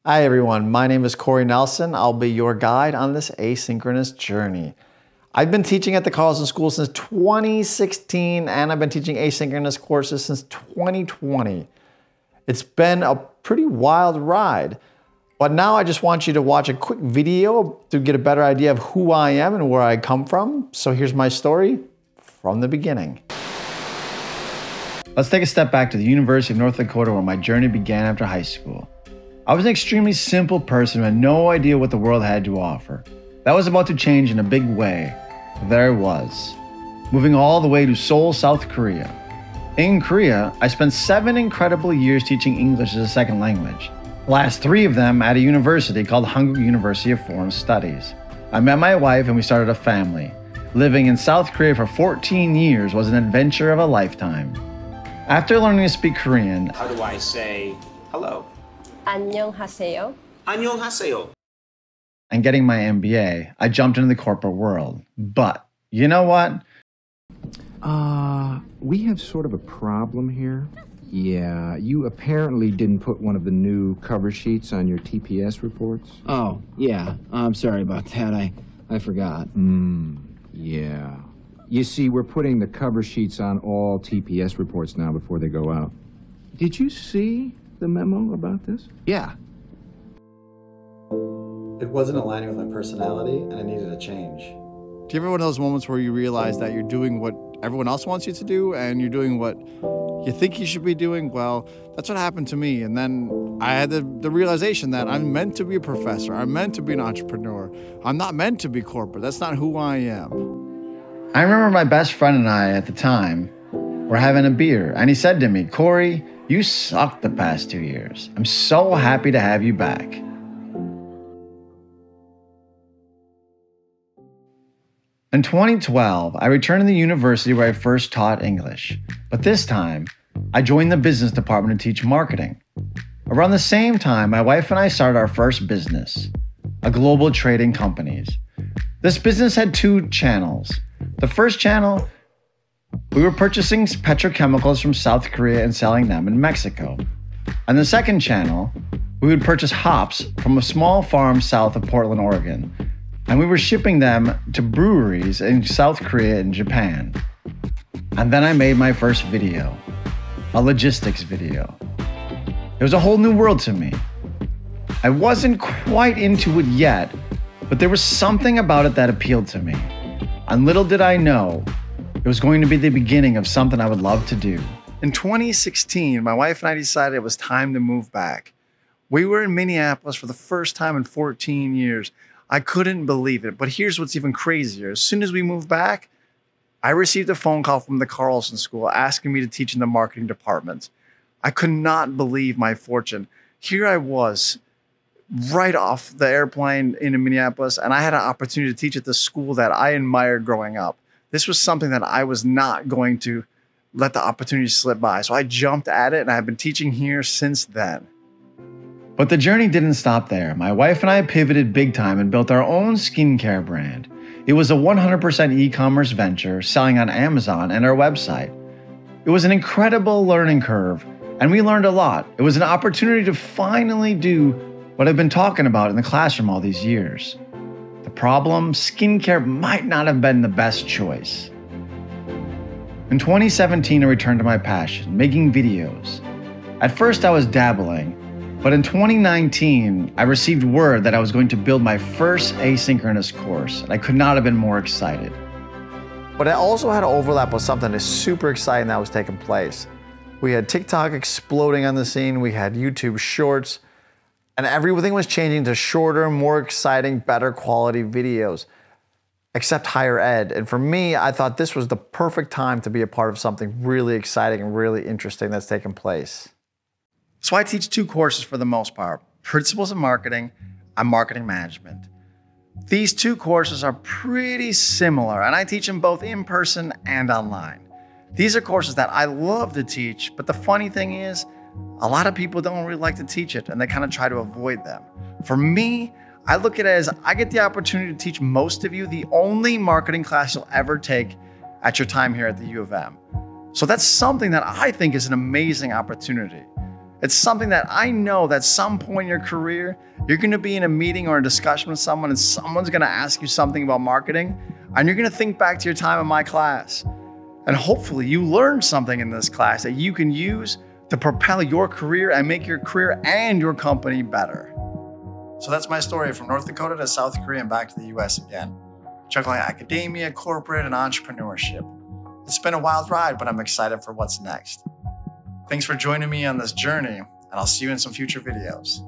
Hi everyone, my name is Corey Nelson. I'll be your guide on this asynchronous journey. I've been teaching at the Carlson School since 2016 and I've been teaching asynchronous courses since 2020. It's been a pretty wild ride, but now I just want you to watch a quick video to get a better idea of who I am and where I come from. So here's my story from the beginning. Let's take a step back to the University of North Dakota where my journey began after high school. I was an extremely simple person who had no idea what the world had to offer. That was about to change in a big way. There I was, moving all the way to Seoul, South Korea. In Korea, I spent 7 incredible years teaching English as a second language. The last 3 of them at a university called Hankuk University of Foreign Studies. I met my wife and we started a family. Living in South Korea for 14 years was an adventure of a lifetime. After learning to speak Korean, how do I say hello? 안녕하세요. 안녕하세요. And getting my MBA, I jumped into the corporate world. But you know what? We have sort of a problem here. Yeah, you apparently didn't put one of the new cover sheets on your TPS reports. Oh, yeah. I'm sorry about that. I forgot. Yeah. You see, we're putting the cover sheets on all TPS reports now before they go out. Did you see the memo about this? Yeah. It wasn't aligning with my personality and I needed a change. Do you ever one of those moments where you realize that you're doing what everyone else wants you to do and you're doing what you think you should be doing? Well, that's what happened to me. And then I had the realization that I'm meant to be a professor. I'm meant to be an entrepreneur. I'm not meant to be corporate. That's not who I am. I remember my best friend and I at the time were having a beer and he said to me, "Corey, you sucked the past 2 years. I'm so happy to have you back." In 2012, I returned to the university where I first taught English. But this time, I joined the business department to teach marketing. Around the same time, my wife and I started our first business, a global trading company. This business had 2 channels. The first channel, we were purchasing petrochemicals from South Korea and selling them in Mexico. And the second channel, we would purchase hops from a small farm south of Portland, Oregon. And we were shipping them to breweries in South Korea and Japan. And then I made my first video, a logistics video. It was a whole new world to me. I wasn't quite into it yet, but there was something about it that appealed to me. And little did I know, it was going to be the beginning of something I would love to do. In 2016, my wife and I decided it was time to move back. We were in Minneapolis for the first time in 14 years. I couldn't believe it, but here's what's even crazier. As soon as we moved back, I received a phone call from the Carlson School asking me to teach in the marketing department. I could not believe my fortune. Here I was, right off the airplane in Minneapolis, and I had an opportunity to teach at the school that I admired growing up. This was something that I was not going to let the opportunity slip by. So I jumped at it and I've been teaching here since then. But the journey didn't stop there. My wife and I pivoted big time and built our own skincare brand. It was a 100% e-commerce venture selling on Amazon and our website. It was an incredible learning curve and we learned a lot. It was an opportunity to finally do what I've been talking about in the classroom all these years. The problem, skincare might not have been the best choice. In 2017, I returned to my passion, making videos. At first, I was dabbling, but in 2019, I received word that I was going to build my first asynchronous course, and I could not have been more excited. But it also had an overlap with something that's super exciting that was taking place. We had TikTok exploding on the scene, we had YouTube Shorts, and everything was changing to shorter, more exciting, better quality videos, except higher ed. And for me, I thought this was the perfect time to be a part of something really exciting and really interesting that's taking place. So I teach 2 courses for the most part, Principles of Marketing and Marketing Management. These 2 courses are pretty similar, and I teach them both in person and online. These are courses that I love to teach, but the funny thing is, a lot of people don't really like to teach it and they kind of try to avoid them. For me, I look at it as I get the opportunity to teach most of you the only marketing class you'll ever take at your time here at the U of M. So that's something that I think is an amazing opportunity. It's something that I know that some point in your career, you're going to be in a meeting or a discussion with someone and someone's going to ask you something about marketing, and you're going to think back to your time in my class. And hopefully you learned something in this class that you can use to propel your career and make your career and your company better. So that's my story from North Dakota to South Korea and back to the US again. Juggling academia, corporate, and entrepreneurship. It's been a wild ride, but I'm excited for what's next. Thanks for joining me on this journey, and I'll see you in some future videos.